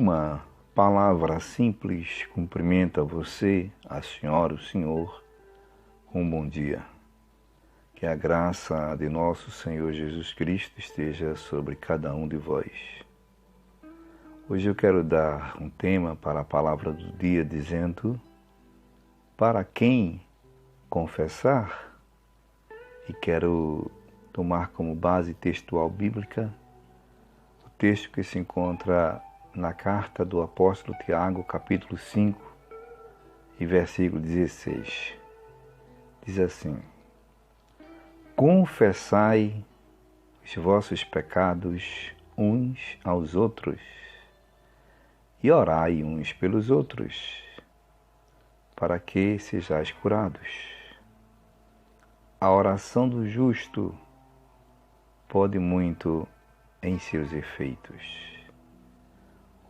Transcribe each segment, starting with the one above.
uma palavra simples cumprimenta você, a senhora, o senhor, com um bom dia. Que a graça de nosso Senhor Jesus Cristo esteja sobre cada um de vós. Hoje eu quero dar um tema para a palavra do dia dizendo: para quem confessar? E quero tomar como base textual bíblica o texto que se encontra na carta do apóstolo Tiago, capítulo 5, e versículo 16. Diz assim: confessai os vossos pecados uns aos outros e orai uns pelos outros, para que sejais curados. A oração do justo pode muito em seus efeitos.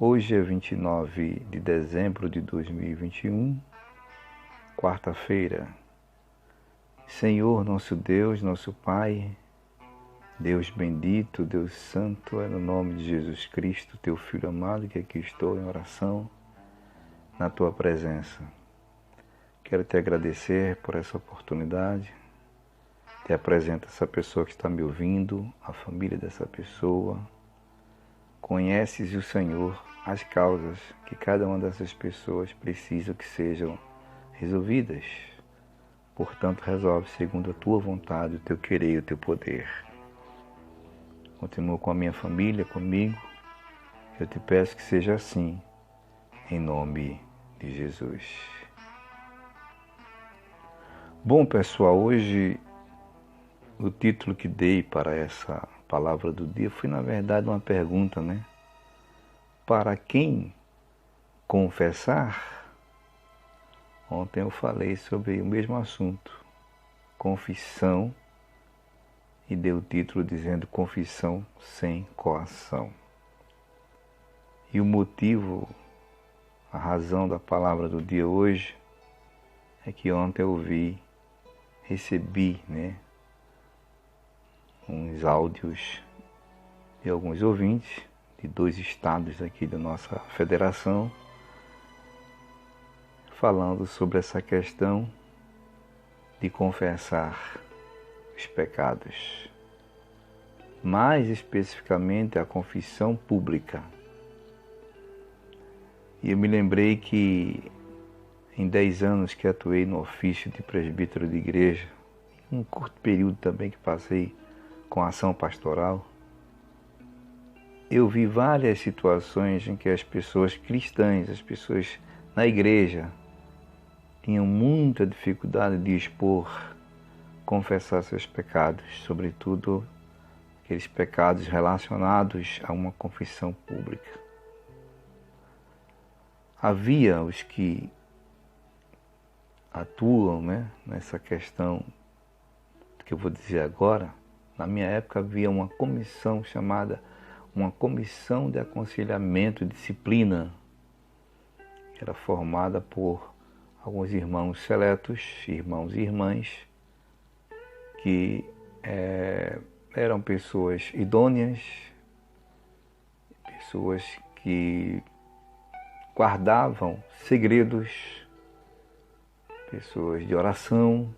Hoje é 29 de dezembro de 2021, quarta-feira. Senhor, nosso Deus, nosso Pai, Deus bendito, Deus santo, é no nome de Jesus Cristo, Teu Filho amado, que aqui estou em oração, na Tua presença. Quero Te agradecer por essa oportunidade. Te apresento essa pessoa que está me ouvindo, a família dessa pessoa. Conheces o Senhor as causas que cada uma dessas pessoas precisa que sejam resolvidas. Portanto, resolve segundo a Tua vontade, o Teu querer e o Teu poder. Continua com a minha família, comigo. Eu te peço que seja assim, em nome de Jesus. Bom, pessoal, hoje o título que dei para essa palavra do dia foi, na verdade, uma pergunta, né? Para quem confessar? Ontem eu falei sobre o mesmo assunto, confissão, e dei o título dizendo confissão sem coação. E o motivo, a razão da palavra do dia hoje, é que ontem eu recebi, né, uns áudios de alguns ouvintes de 2 estados aqui da nossa federação, falando sobre essa questão de confessar os pecados, mais especificamente a confissão pública. E eu me lembrei que em 10 anos que atuei no ofício de presbítero de igreja, um curto período também que passei com ação pastoral, eu vi várias situações em que as pessoas cristãs, as pessoas na igreja, tinham muita dificuldade de expor, confessar seus pecados, sobretudo aqueles pecados relacionados a uma confissão pública. Havia os que atuam, né, nessa questão que eu vou dizer agora. Na minha época havia uma comissão chamada uma comissão de aconselhamento e disciplina, que era formada por alguns irmãos seletos, irmãos e irmãs, que eram pessoas idôneas, pessoas que guardavam segredos, pessoas de oração,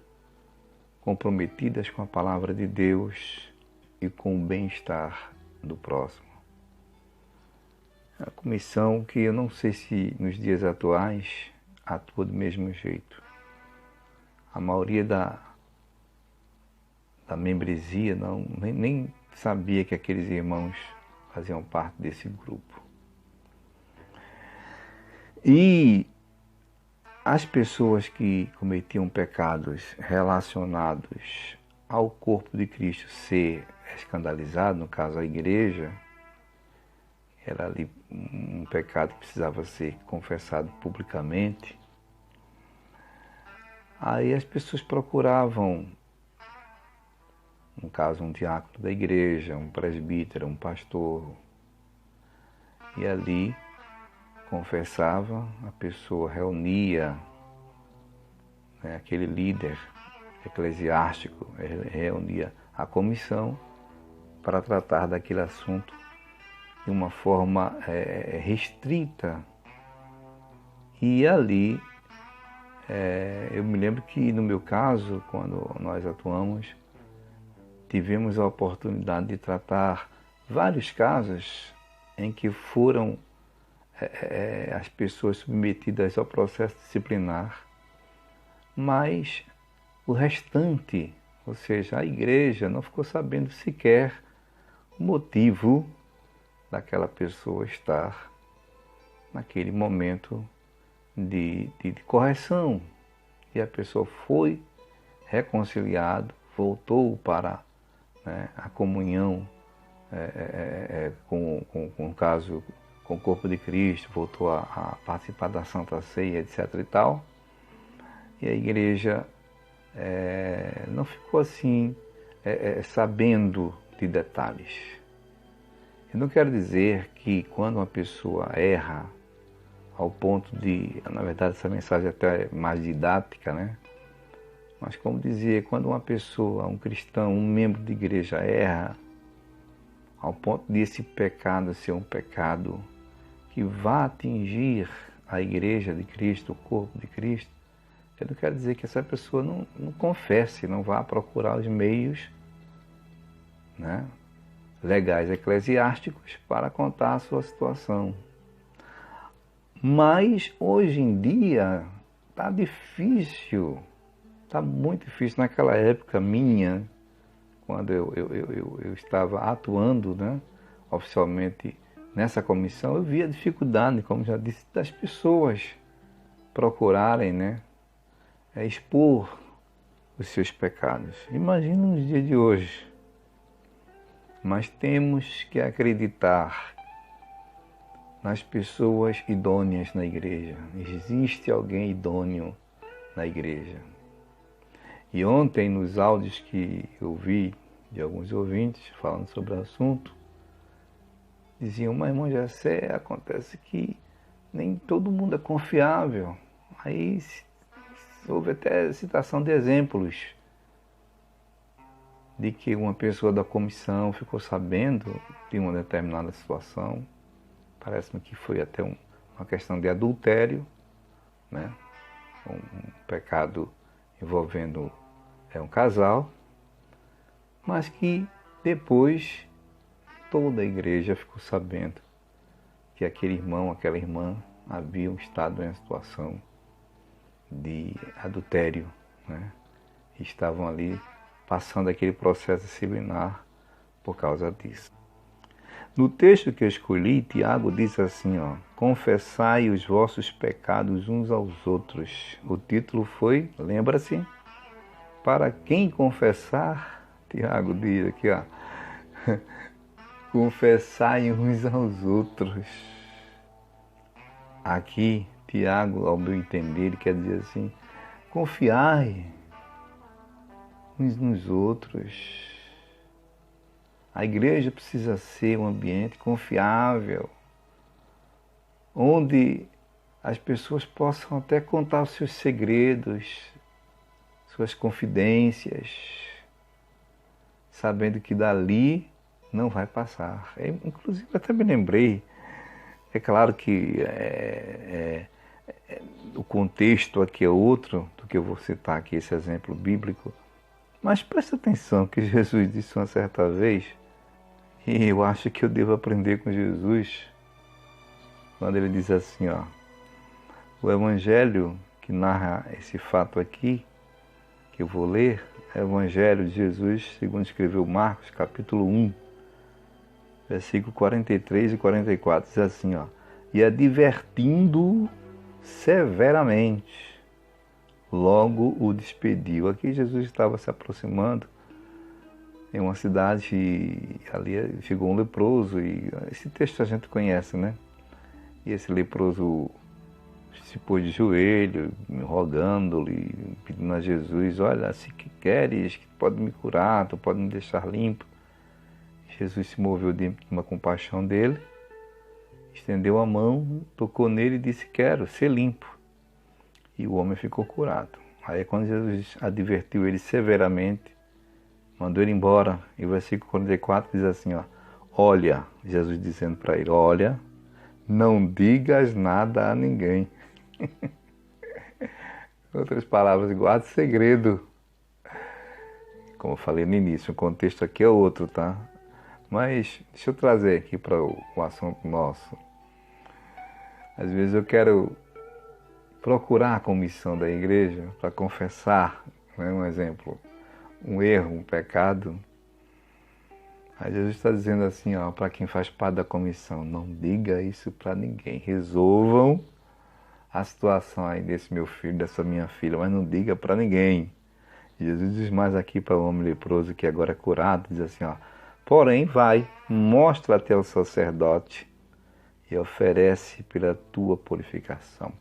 comprometidas com a palavra de Deus e com o bem-estar do próximo. A comissão que eu não sei se nos dias atuais atua do mesmo jeito. A maioria da membresia nem sabia que aqueles irmãos faziam parte desse grupo. E as pessoas que cometiam pecados relacionados ao corpo de Cristo ser escandalizado, no caso a igreja, era ali um pecado que precisava ser confessado publicamente. Aí as pessoas procuravam, no caso um diácono da igreja, um presbítero, um pastor, e ali confessava, a pessoa reunia, né, aquele líder eclesiástico, reunia a comissão para tratar daquele assunto de uma forma restrita. E ali, eu me lembro que no meu caso, quando nós atuamos, tivemos a oportunidade de tratar vários casos em que foram as pessoas submetidas ao processo disciplinar, mas o restante, ou seja, a igreja não ficou sabendo sequer o motivo daquela pessoa estar naquele momento de correção. E a pessoa foi reconciliado, voltou para a comunhão com o caso, com o corpo de Cristo, voltou a participar da Santa Ceia, etc. e tal. E a igreja não ficou assim sabendo de detalhes. Eu não quero dizer que quando uma pessoa erra, ao ponto de, na verdade essa mensagem até é mais didática, né? Mas como dizia, quando uma pessoa, um cristão, um membro de igreja erra, ao ponto de esse pecado ser um pecado que vá atingir a igreja de Cristo, o corpo de Cristo, eu não quero dizer que essa pessoa não confesse, não vá procurar os meios, né, legais, eclesiásticos, para contar a sua situação. Mas hoje em dia está difícil, está muito difícil. Naquela época minha, quando eu estava atuando, né, oficialmente nessa comissão, eu via a dificuldade, como já disse, das pessoas procurarem, né, expor os seus pecados. Imagina nos dias de hoje. Mas temos que acreditar nas pessoas idôneas na igreja. Existe alguém idôneo na igreja. E ontem, nos áudios que eu vi de alguns ouvintes falando sobre o assunto, diziam, mas irmão Jessé, acontece que nem todo mundo é confiável. Aí houve até citação de exemplos de que uma pessoa da comissão ficou sabendo de uma determinada situação. Parece-me que foi até uma questão de adultério, né? Um pecado envolvendo um casal, mas que depois toda a igreja ficou sabendo que aquele irmão, aquela irmã haviam estado em uma situação de adultério, né? E estavam ali passando aquele processo disciplinar por causa disso. No texto que eu escolhi, Tiago diz assim, confessai os vossos pecados uns aos outros. O título foi, lembra-se? Para quem confessar, Tiago diz aqui, confessai uns aos outros. Aqui, Tiago, ao meu entender, ele quer dizer assim, confiai uns nos outros. A igreja precisa ser um ambiente confiável, onde as pessoas possam até contar os seus segredos, suas confidências, sabendo que dali não vai passar. Inclusive, até me lembrei, é claro que o contexto aqui é outro do que eu vou citar aqui, esse exemplo bíblico, mas presta atenção que Jesus disse uma certa vez, e eu acho que eu devo aprender com Jesus, quando ele diz assim, o evangelho que narra esse fato aqui, que eu vou ler, é o evangelho de Jesus, segundo escreveu Marcos, capítulo 1, versículo 43 e 44, diz assim, e advertindo severamente, logo o despediu. Aqui Jesus estava se aproximando em uma cidade e ali chegou um leproso, e esse texto a gente conhece, né? E esse leproso se pôs de joelho, rogando-lhe, pedindo a Jesus, olha, se que queres, que pode me curar, tu pode me deixar limpo. Jesus se moveu de uma compaixão dele, estendeu a mão, tocou nele e disse, quero ser limpo. E o homem ficou curado. Aí quando Jesus advertiu ele severamente, mandou ele embora, e o versículo 44 diz assim, olha, Jesus dizendo para ele, olha, não digas nada a ninguém. Outras palavras, guarda segredo. Como eu falei no início, o contexto aqui é outro, tá? Mas deixa eu trazer aqui para o assunto nosso. Às vezes eu quero procurar a comissão da igreja para confessar, né, um exemplo, um erro, um pecado. Aí Jesus está dizendo assim, ó, para quem faz parte da comissão, não diga isso para ninguém. Resolvam a situação aí desse meu filho, dessa minha filha, mas não diga para ninguém. Jesus diz mais aqui para o homem leproso que agora é curado, diz assim, ó, porém vai, mostra até o sacerdote e oferece pela tua purificação.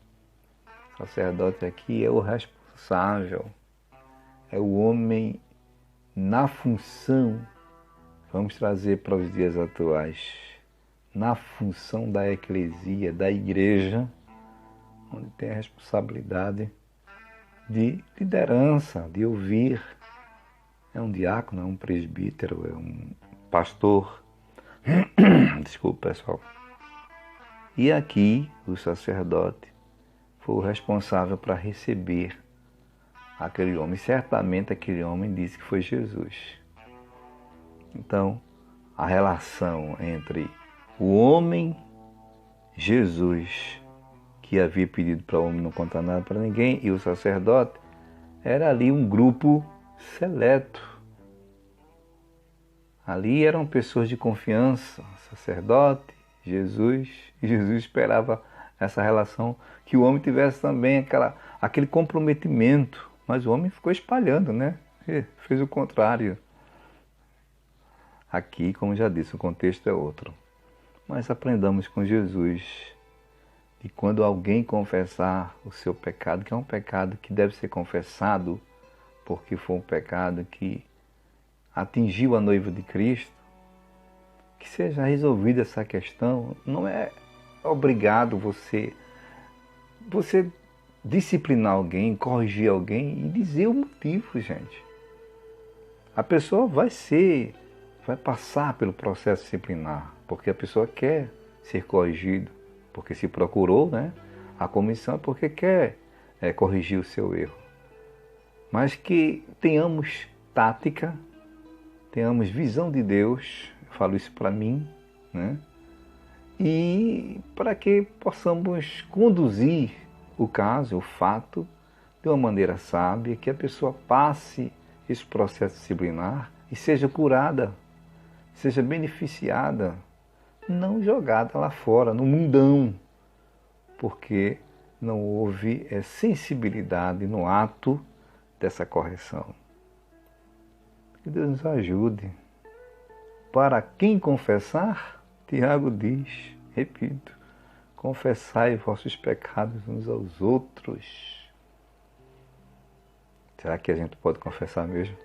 O sacerdote aqui é o responsável, é o homem na função, vamos trazer para os dias atuais, na função da eclesia, da igreja, onde tem a responsabilidade de liderança, de ouvir. É um diácono, é um presbítero, é um pastor. Desculpa, pessoal. E aqui o sacerdote foi o responsável para receber aquele homem. Certamente aquele homem disse que foi Jesus. Então, a relação entre o homem, Jesus, que havia pedido para o homem não contar nada para ninguém, e o sacerdote, era ali um grupo seleto. Ali eram pessoas de confiança, sacerdote, Jesus, e Jesus esperava essa relação, que o homem tivesse também aquele comprometimento, mas o homem ficou espalhando, né? Fez o contrário. Aqui, como já disse, o contexto é outro. Mas aprendamos com Jesus. E quando alguém confessar o seu pecado, que é um pecado que deve ser confessado, porque foi um pecado que atingiu a noiva de Cristo, que seja resolvida essa questão. Não é obrigado você disciplinar alguém, corrigir alguém e dizer o motivo, gente. A pessoa vai passar pelo processo disciplinar, porque a pessoa quer ser corrigida, porque se procurou, né, a comissão porque quer corrigir o seu erro. Mas que tenhamos tática, tenhamos visão de Deus, eu falo isso para mim, né, e para que possamos conduzir o caso, o fato, de uma maneira sábia, que a pessoa passe esse processo disciplinar e seja curada, seja beneficiada, não jogada lá fora, no mundão, porque não houve sensibilidade no ato dessa correção. Que Deus nos ajude. Para quem confessar, Tiago diz, repito, confessai vossos pecados uns aos outros. Será que a gente pode confessar mesmo?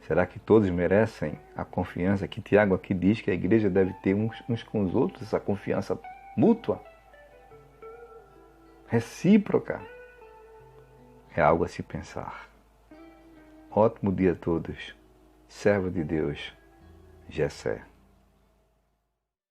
Será que todos merecem a confiança que Tiago aqui diz que a igreja deve ter uns com os outros, essa confiança mútua, recíproca? É algo a se pensar. Ótimo dia a todos. Servo de Deus, Gessé.